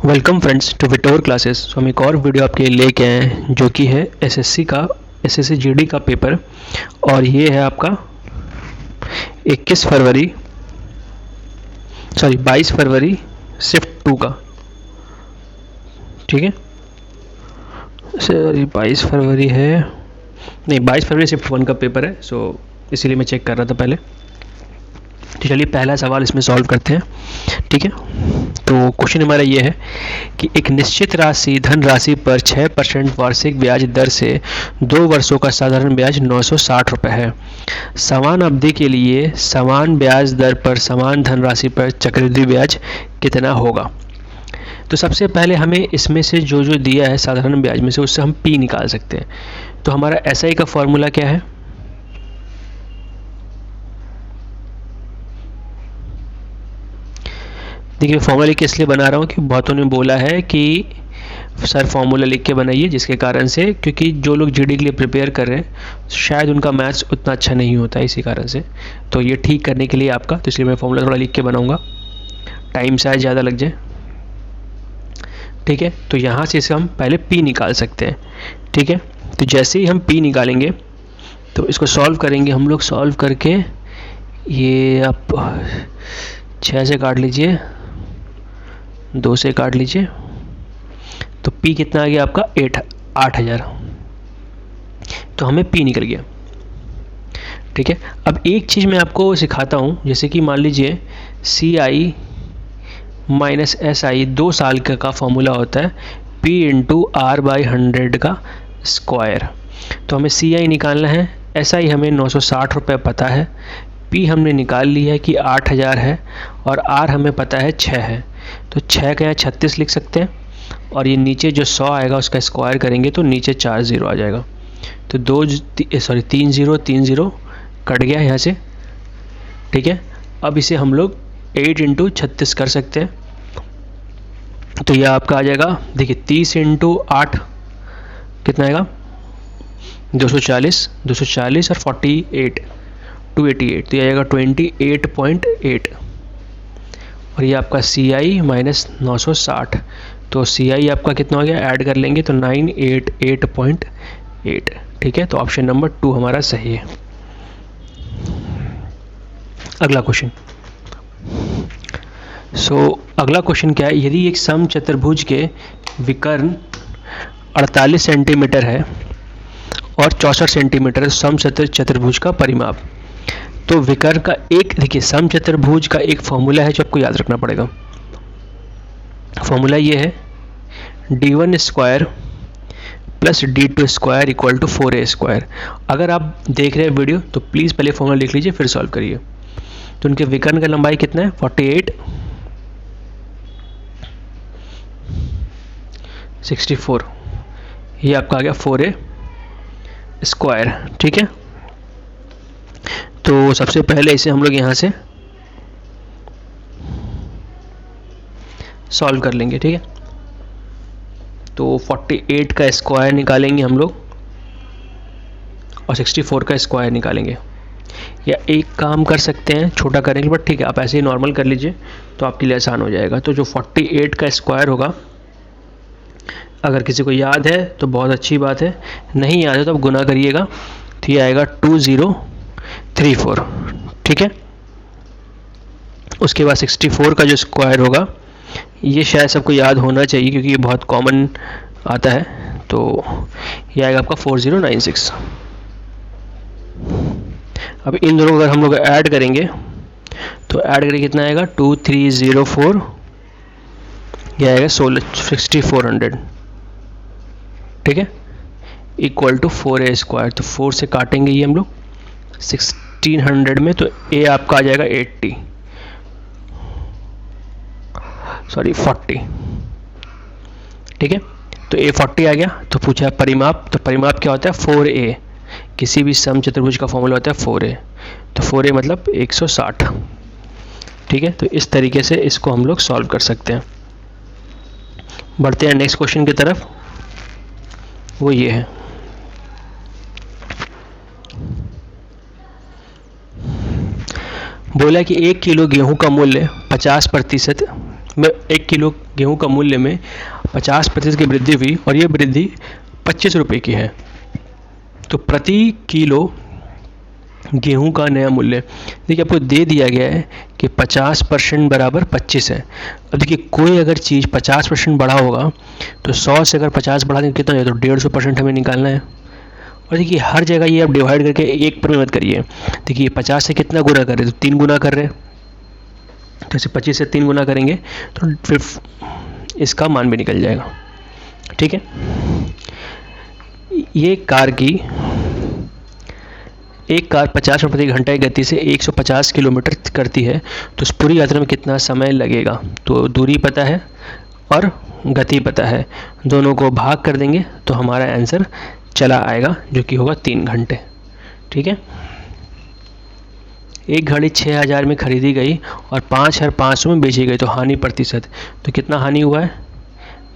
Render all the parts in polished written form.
Welcome friends to Vitor classes. हम एक और वीडियो आपके लिए लेके आए हैं जो कि है एसएससी जीडी का पेपर। और ये है आपका 22 फरवरी शिफ्ट 2 का। ठीक है, सॉरी 22 फरवरी है, नहीं 22 फरवरी शिफ्ट 1 का पेपर है। सो इसीलिए मैं चेक कर रहा था पहले। तो चलिए पहला सवाल इसमें सॉल्व करते हैं। ठीक है, तो क्वेश्चन हमारा ये है कि एक निश्चित राशि धनराशि पर 6% वार्षिक ब्याज दर से 2 वर्षों का साधारण ब्याज 960 रुपये है। समान अवधि के लिए समान ब्याज दर पर समान धनराशि पर चक्रवृद्धि ब्याज कितना होगा। तो सबसे पहले हमें इसमें से जो जो दिया है साधारण ब्याज में से उससे हम पी निकाल सकते हैं। तो हमारा एसआई का फॉर्मूला क्या है, देखिए फॉर्मूला लिख के इसलिए बना रहा हूँ कि बहुतों ने बोला है कि सर फॉर्मूला लिख के बनाइए, जिसके कारण से क्योंकि जो लोग जीडी के लिए प्रिपेयर कर रहे हैं शायद उनका मैथ्स उतना अच्छा नहीं होता है, इसी कारण से। तो ये ठीक करने के लिए आपका, तो इसलिए मैं फॉर्मूला थोड़ा लिख के बनाऊँगा, टाइम शायद ज़्यादा लग जाए। ठीक है, तो यहाँ से इसे हम पहले पी निकाल सकते हैं। ठीक है, तो जैसे ही हम पी निकालेंगे तो इसको सॉल्व करेंगे हम लोग। सॉल्व करके ये आप 6 से काट लीजिए, 2 से काट लीजिए, तो P कितना आ गया आपका 8000। तो हमें P निकल गया। ठीक है, अब एक चीज़ मैं आपको सिखाता हूँ, जैसे कि मान लीजिए CI माइनस SI 2 साल का फॉर्मूला होता है P इंटू R/100 का स्क्वायर। तो हमें CI निकालना है, SI हमें 960 रुपये पता है, P हमने निकाल लिया है कि 8000 है, और R हमें पता है 6 है। तो 6 का यहाँ 36 लिख सकते हैं, और ये नीचे जो 100 आएगा उसका स्क्वायर करेंगे तो नीचे 4 0 आ जाएगा। तो 3 0 कट गया यहाँ से। ठीक है, अब इसे हम लोग 8 इंटू 36 कर सकते हैं। तो यह आपका आ जाएगा, देखिए 30 इंटू 8 कितना आएगा 240 और 48 288, तो ये आएगा 28.8। और ये आपका CI माइनस 960, तो CI आपका कितना हो गया, ऐड कर लेंगे तो 988.8। ठीक है, तो ऑप्शन नंबर 2 हमारा सही है। अगला क्वेश्चन। अगला क्वेश्चन क्या है, यदि एक समचतुर्भुज के विकर्ण 48 सेंटीमीटर है और 64 सेंटीमीटर समचतुर्भुज का परिमाप, तो विकर्ण का एक, देखिए समचतुर्भुज का एक फॉर्मूला है जो आपको याद रखना पड़ेगा। फॉर्मूला ये है d1 square plus d2 square equal to 4a square. अगर आप देख रहे हैं वीडियो तो प्लीज़ पहले फॉर्मूला लिख लीजिए फिर सॉल्व करिए। तो उनके विकर्ण का लंबाई कितना है 48, 64, ये आपका आ गया 4a स्क्वायर। ठीक है, तो सबसे पहले इसे हम लोग यहाँ से सॉल्व कर लेंगे। ठीक है, तो 48 का स्क्वायर निकालेंगे हम लोग और 64 का स्क्वायर निकालेंगे। या एक काम कर सकते हैं छोटा करेंगे, बट ठीक है आप ऐसे ही नॉर्मल कर लीजिए तो आपके लिए आसान हो जाएगा। तो जो 48 का स्क्वायर होगा, अगर किसी को याद है तो बहुत अच्छी बात है, नहीं याद है तो आप गुना करिएगा, तो ये आएगा 2034। ठीक है, उसके बाद 64 का जो स्क्वायर होगा, ये शायद सबको याद होना चाहिए क्योंकि ये बहुत कॉमन आता है, तो ये आएगा आपका 4096। अब इन दोनों को अगर हम लोग ऐड करेंगे तो ऐड करके कितना आएगा 2304, ये आएगा 6400। ठीक है, इक्वल टू 4a स्क्वायर। तो 4 से काटेंगे ये हम लोग 1600 में, तो a आपका आ जाएगा 40। ठीक है, तो a 40 आ गया। तो पूछा परिमाप, तो परिमाप क्या होता है 4a, किसी भी समचतुर्भुज का फॉर्मूला होता है 4a, तो 4a मतलब 160। ठीक है, तो इस तरीके से इसको हम लोग सॉल्व कर सकते हैं। बढ़ते हैं नेक्स्ट क्वेश्चन की तरफ, वो ये है बोला कि 1 किलो गेहूं का मूल्य 50% में 1 किलो गेहूं का मूल्य में 50% की वृद्धि हुई और ये वृद्धि 25 रुपये की है। तो प्रति किलो गेहूं का नया मूल्य, देखिए आपको दे दिया गया है कि 50% बराबर 25 है। अब देखिए कोई अगर चीज़ 50% बढ़ा होगा तो 100 से अगर 50 बढ़ा देंगे कितना हो जाए, तो 150% हमें निकालना है। और देखिए हर जगह ये आप डिवाइड करके एक पर मत करिए। देखिए 50 से कितना गुना कर रहे हैं, तो 3 गुना कर रहे हैं। जैसे 25 से 3 गुना करेंगे तो फिर इसका मान भी निकल जाएगा। ठीक है, ये एक कार 50 प्रति घंटा की गति से 150 किलोमीटर करती है, तो उस पूरी यात्रा में कितना समय लगेगा। तो दूरी पता है और गति पता है, दोनों को भाग कर देंगे तो हमारा आंसर चला आएगा, जो कि होगा 3 घंटे। ठीक है, एक घड़ी 6000 में खरीदी गई और 5500 में बेची गई, तो हानि प्रतिशत, तो कितना हानि हुआ है,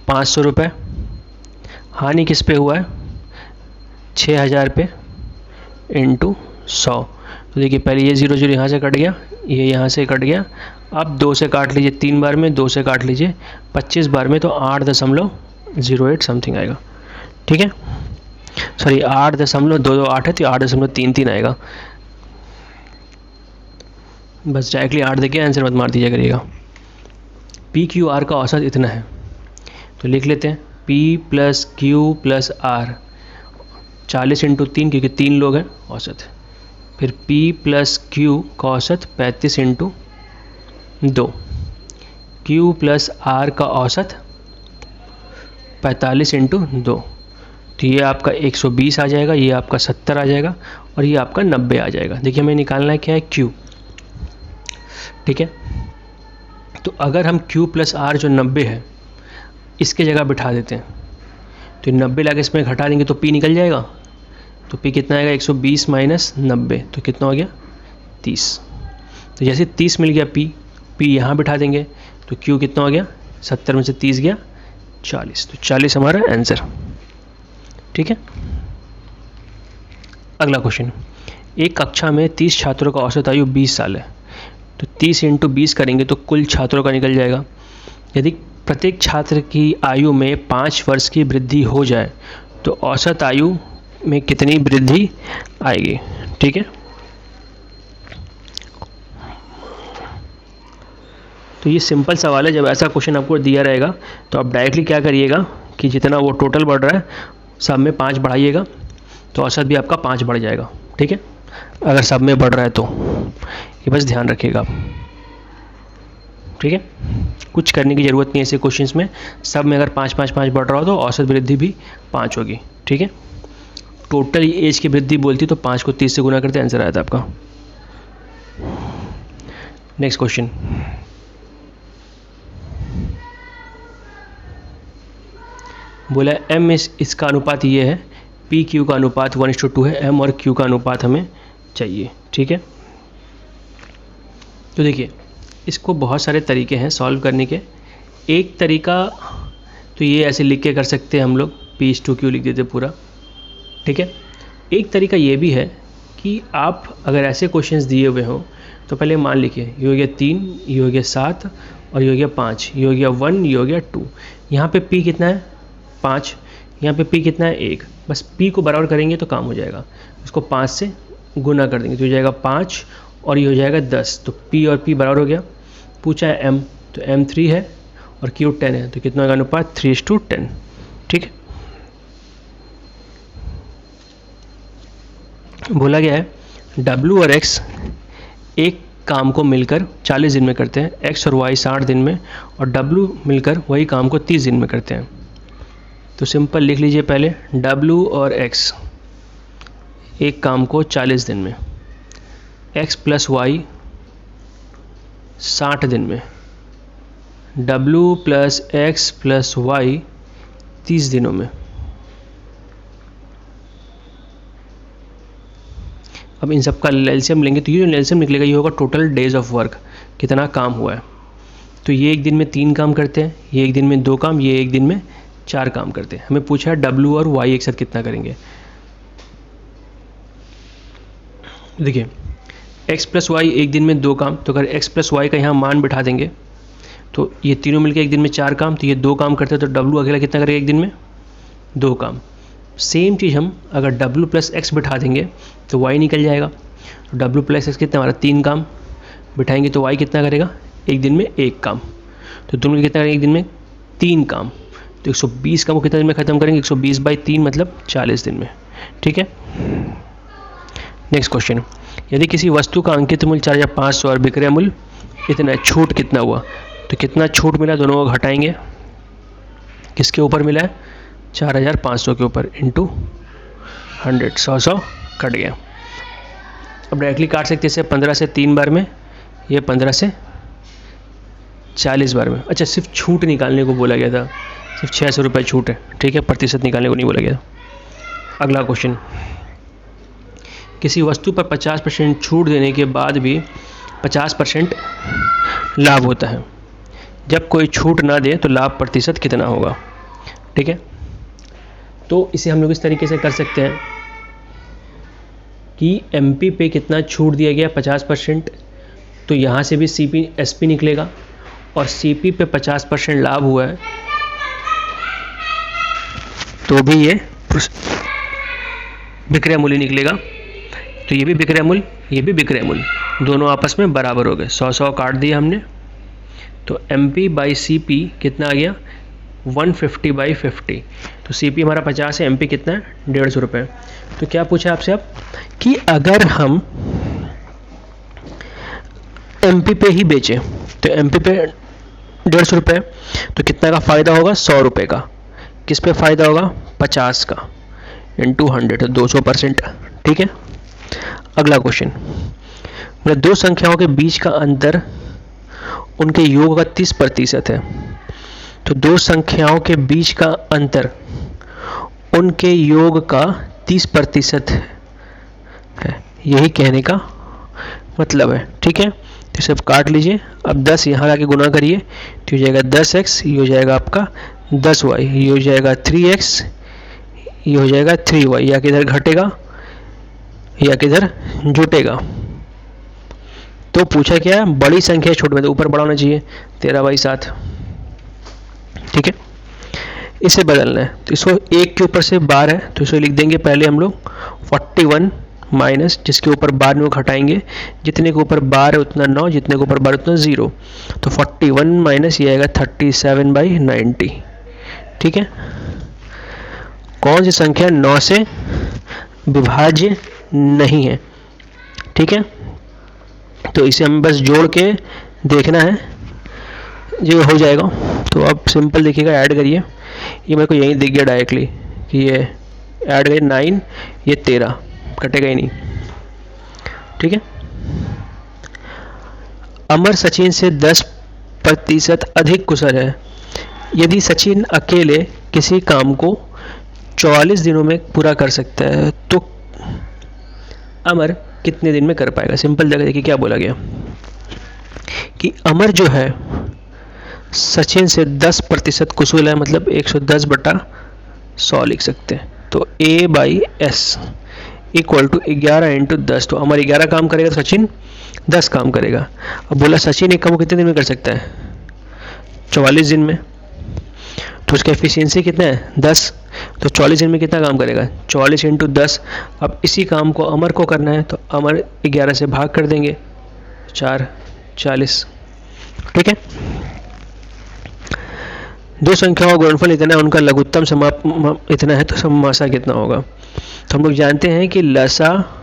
500 रुपये। हानि किस पे हुआ है, 6000 पे इंटू 100। तो देखिए पहले ये 0 0 यहाँ से कट गया, ये यहाँ से कट गया। अब 2 से काट लीजिए 3 बार में, 2 से काट लीजिए 25 बार में, तो 8.08 समथिंग आएगा। ठीक है, सॉरी 8.228 है, तो 8.33 आएगा। बस डायरेक्टली 8 देके आंसर मत मार दीजिए करिएगा। PQR का औसत इतना है, तो लिख लेते हैं P + Q + R, 40 × 3 क्योंकि 3 लोग हैं औसत। फिर P + Q का औसत 35 × 2, Q + R का औसत 45 × 2, तो ये आपका 120 आ जाएगा, ये आपका 70 आ जाएगा और ये आपका 90 आ जाएगा। देखिए हमें निकालना है क्या है, Q। ठीक है, तो अगर हम Q + R जो 90 है इसके जगह बिठा देते हैं, तो 90 लाके इसमें घटा देंगे तो P निकल जाएगा। तो P कितना आएगा, 120 - 90, तो कितना हो गया, 30। तो जैसे 30 मिल गया P यहाँ बिठा देंगे तो Q कितना हो गया, 70 में से 30 गया 40, तो 40 हमारा आंसर। ठीक है, अगला क्वेश्चन, एक कक्षा में 30 छात्रों का औसत आयु 20 साल है, तो 30 × 20 करेंगे तो कुल छात्रों का निकल जाएगा। यदि प्रत्येक छात्र की आयु में 5 वर्ष की वृद्धि हो जाए तो औसत आयु में कितनी वृद्धि आएगी। ठीक है, तो ये सिंपल सवाल है। जब ऐसा क्वेश्चन आपको दिया रहेगा तो आप डायरेक्टली क्या करिएगा कि जितना वो टोटल बढ़ रहा है सब में 5 बढ़ाइएगा, तो औसत भी आपका 5 बढ़ जाएगा। ठीक है, अगर सब में बढ़ रहा है तो ये बस ध्यान रखिएगा आप। ठीक है, कुछ करने की ज़रूरत नहीं है ऐसे क्वेश्चंस में, सब में अगर 5 5 5 बढ़ रहा हो तो औसत वृद्धि भी 5 होगी। ठीक है, टोटल एज की वृद्धि बोलती तो 5 को 30 से गुना करते आंसर आया था आपका। नेक्स्ट क्वेश्चन, बोला M इसका अनुपात ये है, PQ का अनुपात 1:2 है, M और Q का अनुपात हमें चाहिए। ठीक है, तो देखिए इसको बहुत सारे तरीके हैं सॉल्व करने के। एक तरीका तो ये ऐसे लिख के कर सकते हैं हम लोग, P/Q लिख देते पूरा। ठीक है, एक तरीका ये भी है कि आप अगर ऐसे क्वेश्चंस दिए हुए हों तो पहले मान लिखिए ये हो गया 3, ये हो गया 7 और ये हो गया 5, ये हो गया 1, ये हो गया 2। यहाँ पे P कितना है, 5, यहाँ पे P कितना है, 1। बस P को बराबर करेंगे तो काम हो जाएगा, उसको 5 से गुना कर देंगे तो हो जाएगा 5 और ये हो जाएगा 10। तो P और P बराबर हो गया। पूछा है M, तो M 3 है और Q 10 है, तो कितना होगा अनुपात, 3:10। ठीक है, बोला गया है W और X एक काम को मिलकर 40 दिन में करते हैं, X और Y 60 दिन में, और W मिलकर वही काम को 30 दिन में करते हैं। तो सिंपल लिख लीजिए पहले, W और X एक काम को 40 दिन में, X + Y 60 दिन में, W + X + Y 30 दिनों में। अब इन सब का एलसीएम लेंगे तो ये जो एलसीएम निकलेगा ये होगा टोटल डेज ऑफ वर्क, कितना काम हुआ है। तो ये एक दिन में 3 काम करते हैं, ये एक दिन में 2 काम, ये एक दिन में 4 काम करते हैं। हमें पूछा है W और Y एक साथ कितना करेंगे। देखिए X + Y एक दिन में 2 काम, तो अगर X + Y का यहाँ मान बिठा देंगे तो ये तीनों मिलकर एक दिन में 4 काम, तो ये 2 काम करते हैं, तो W अकेला कितना करेगा एक दिन में? 2 काम। सेम चीज़ हम अगर W प्लस एक्स बिठा देंगे तो Y निकल जाएगा। तो W प्लस एक्स कितना हमारा 3 काम बिठाएंगे, तो Y कितना करेगा एक दिन में 1 काम। तो दोनों कितना करेंगे एक दिन में 3 काम। तो 120 काम को कितने दिन में ख़त्म करेंगे? 120/3 मतलब 40 दिन में। ठीक है। नेक्स्ट क्वेश्चन, यदि किसी वस्तु का अंकित मूल्य 4500 और विक्रय मूल्य इतना है, छूट कितना हुआ? तो कितना छूट मिला दोनों को घटाएंगे, किसके ऊपर मिला है? 4500 के ऊपर इंटू 100, 100 कट गया। अब डायरेक्टली काट सकते हैं 15 से 3 बार में, ये 15 से 40 बार में। अच्छा, सिर्फ छूट निकालने को बोला गया था, सिर्फ 600 रुपये छूट है। ठीक है, प्रतिशत निकालने को नहीं बोला गया। अगला क्वेश्चन, किसी वस्तु पर 50% छूट देने के बाद भी 50% लाभ होता है, जब कोई छूट ना दे तो लाभ प्रतिशत कितना होगा? ठीक है, तो इसे हम लोग इस तरीके से कर सकते हैं कि MP पे कितना छूट दिया गया 50%, तो यहाँ से भी CP SP निकलेगा, और CP पे 50% लाभ हुआ है तो भी ये विक्रय मूल्य निकलेगा। तो ये भी विक्रय मूल्य, ये भी विक्रय मूल्य, दोनों आपस में बराबर हो गए। 100 काट दिया हमने, तो MP/CP कितना आ गया? 150/50। तो CP हमारा 50 है, MP कितना है? 150 रुपये। तो क्या पूछा आपसे अब कि अगर हम MP पे ही बेचें, तो MP पे 150 रुपये, तो कितना का फ़ायदा होगा? 100 रुपये का। किस पे फ़ायदा होगा? 50 का इंटू 100, 200%। ठीक है। अगला क्वेश्चन, मतलब दो संख्याओं के बीच का अंतर उनके योग का 30% है। तो दो संख्याओं के बीच का अंतर उनके योग का 30% है, यही कहने का मतलब है। ठीक है, तो सब काट लीजिए। अब 10 यहाँ लाके गुना करिए, तो हो जाएगा 10x, ये हो जाएगा आपका 10y, ये हो जाएगा 3x, ये हो जाएगा 3y। या किधर घटेगा या किधर जुटेगा? तो पूछा क्या है? बड़ी संख्या छोटे में, तो ऊपर बड़ा होना चाहिए, 13/7। ठीक है, इसे बदलना है, तो इसको 1 के ऊपर से बार है, तो इसको लिख देंगे पहले हम लोग 41 माइनस, जिसके ऊपर बार में वो घटाएंगे, जितने के ऊपर बार है उतना 9, जितने के ऊपर बार उतना 0। तो 41 माइनस ये आएगा 37/90। ठीक है, कौन सी संख्या 9 से विभाज्य नहीं है? ठीक है, तो इसे हम बस जोड़ के देखना है, ये हो जाएगा। तो अब सिंपल देखिएगा, ऐड करिए, ये मेरे को यहीं दिख गया डायरेक्टली कि ये ऐड करिए 9, ये 13, कटेगा ही नहीं। ठीक है, अमर सचिन से 10% अधिक कुशल है। यदि सचिन अकेले किसी काम को 44 दिनों में पूरा कर सकता है, तो अमर कितने दिन में कर पाएगा? सिंपल जगह देखिए क्या बोला गया कि अमर जो है सचिन से 10% कुशल है, मतलब 110/100 लिख सकते हैं। तो A/S इक्वल टू 11 × 10। तो अमर 11 काम करेगा, तो सचिन 10 काम करेगा। अब बोला सचिन एक काम कितने दिन में कर सकता है? 44 दिन में। तो उसका एफिशिएंसी कितना है? 10। तो 44 दिन में कितना काम करेगा? 44 × 10। अब इसी काम को अमर को करना है, तो अमर 11 से भाग कर देंगे, 4, 40। ठीक है, दो संख्याओं का गुणनफल इतना है, उनका लघुत्तम इतना है, तो समासा कितना होगा? तो हम लोग जानते हैं कि लसा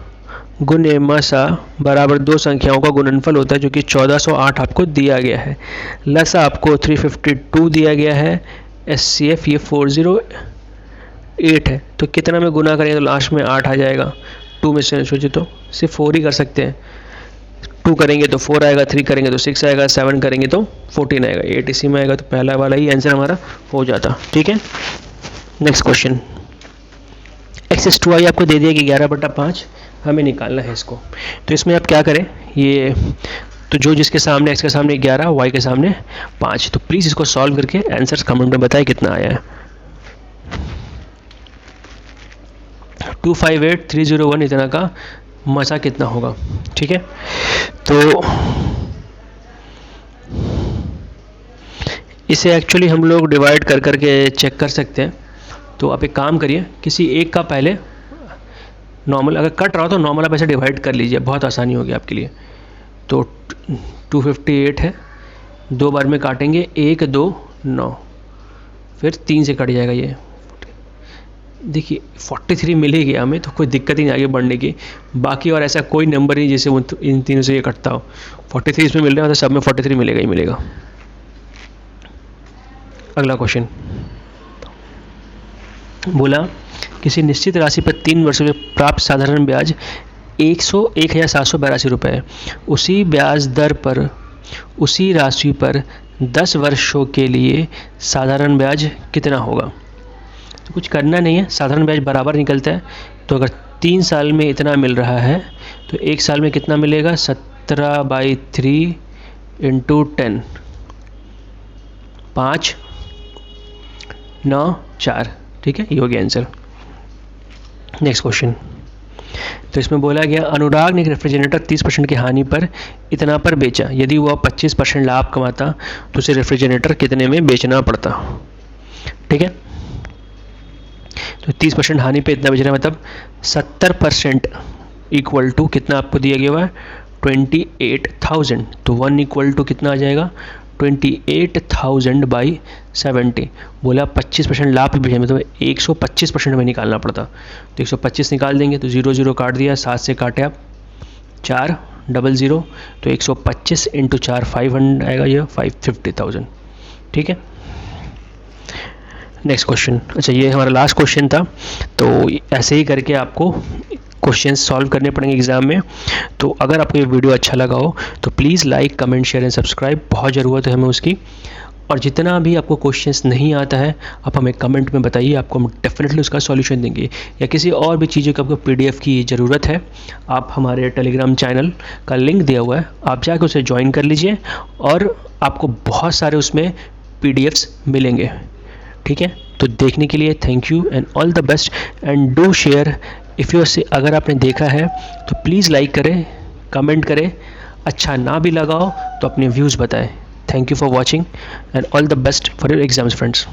गुने मसा बराबर दो संख्याओं का गुणनफल होता है, जो कि 1408 आपको दिया गया है। लसा आपको 352 दिया गया है, SCF ये 408 है। तो कितना में गुना करेंगे तो लास्ट में 8 आ जाएगा। 2 में से सोचे तो सिर्फ 4 ही कर सकते हैं। 2 करेंगे तो 4 आएगा, 3 करेंगे तो 6 आएगा, 7 करेंगे तो 14 आएगा, 8 इसी में आएगा। तो पहला वाला ही आंसर हमारा हो जाता। ठीक है, नेक्स्ट क्वेश्चन, x/2y आपको दे दिया कि 11/5 हमें निकालना है इसको। तो इसमें आप क्या करें, ये तो जो जिसके सामने x के सामने 11, y के सामने 5, तो प्लीज़ इसको सॉल्व करके आंसर कमेंट में बताएं कितना आया है। 258301 इतना का मसा कितना होगा? ठीक है, तो इसे एक्चुअली हम लोग डिवाइड कर करके चेक कर सकते हैं। तो आप एक काम करिए, किसी एक का पहले नॉर्मल, अगर कट रहा हो तो नॉर्मल आप ऐसे डिवाइड कर लीजिए, बहुत आसानी होगी आपके लिए। तो 258 है, 2 बार में काटेंगे, 1 2 9, फिर 3 से कट जाएगा ये। देखिए 43 मिलेगी हमें, तो कोई दिक्कत ही नहीं आगे बढ़ने की। बाकी और ऐसा कोई नंबर नहीं जिससे इन तीनों से ये कटता हो। 43 इसमें मिल रहा है, मतलब सब में 43 मिलेगा ही मिलेगा। अगला क्वेश्चन बोला, किसी निश्चित राशि पर 3 वर्षों में प्राप्त साधारण ब्याज 1,782 रुपये है। उसी ब्याज दर पर उसी राशि पर 10 वर्षों के लिए साधारण ब्याज कितना होगा? तो कुछ करना नहीं है, साधारण ब्याज बराबर निकलता है। तो अगर 3 साल में इतना मिल रहा है तो 1 साल में कितना मिलेगा? 17/3 × 10, 5 9 4। ठीक है, ये हो गया आंसर। नेक्स्ट क्वेश्चन, तो इसमें बोला गया, अनुराग ने एक रेफ्रिजरेटर 30% की हानि पर इतना पर बेचा। यदि वह 25% लाभ कमाता तो उसे रेफ्रिजरेटर कितने में बेचना पड़ता? ठीक है, तो 30% हानि पे इतना बेचना, मतलब 70% इक्वल टू कितना आपको दिया गया हुआ है? 28,000। तो 1 इक्वल टू कितना आ जाएगा? 28,000 बाई 70। बोला 25% लाभ पे बेचना, मतलब 125% में निकालना पड़ता। तो 125 निकाल देंगे, तो 0 0 काट दिया, 7 से काटे आप 4 00, तो 125 × 4 500 आएगा, यह 550,000। ठीक है, नेक्स्ट क्वेश्चन। अच्छा, ये हमारा लास्ट क्वेश्चन था। तो ऐसे ही करके आपको क्वेश्चन सॉल्व करने पड़ेंगे एग्ज़ाम में। तो अगर आपको ये वीडियो अच्छा लगा हो तो please like, comment, share and subscribe, बहुत ज़रूरत है हमें उसकी। और जितना भी आपको क्वेश्चंस नहीं आता है आप हमें कमेंट में बताइए, आपको हम डेफिनेटली उसका सॉल्यूशन देंगे। या किसी और भी चीज़ों की आपको PDF की ज़रूरत है, आप हमारे टेलीग्राम चैनल का लिंक दिया हुआ है, आप जाकर उसे ज्वाइन कर लीजिए और आपको बहुत सारे उसमें PDFs मिलेंगे। ठीक है, तो देखने के लिए thank you and all the best and do share. If you से अगर आपने देखा है तो प्लीज़ लाइक करें, कमेंट करें, अच्छा ना भी लगा हो तो अपने व्यूज़ बताएं। Thank you for watching and all the best for your exams friends.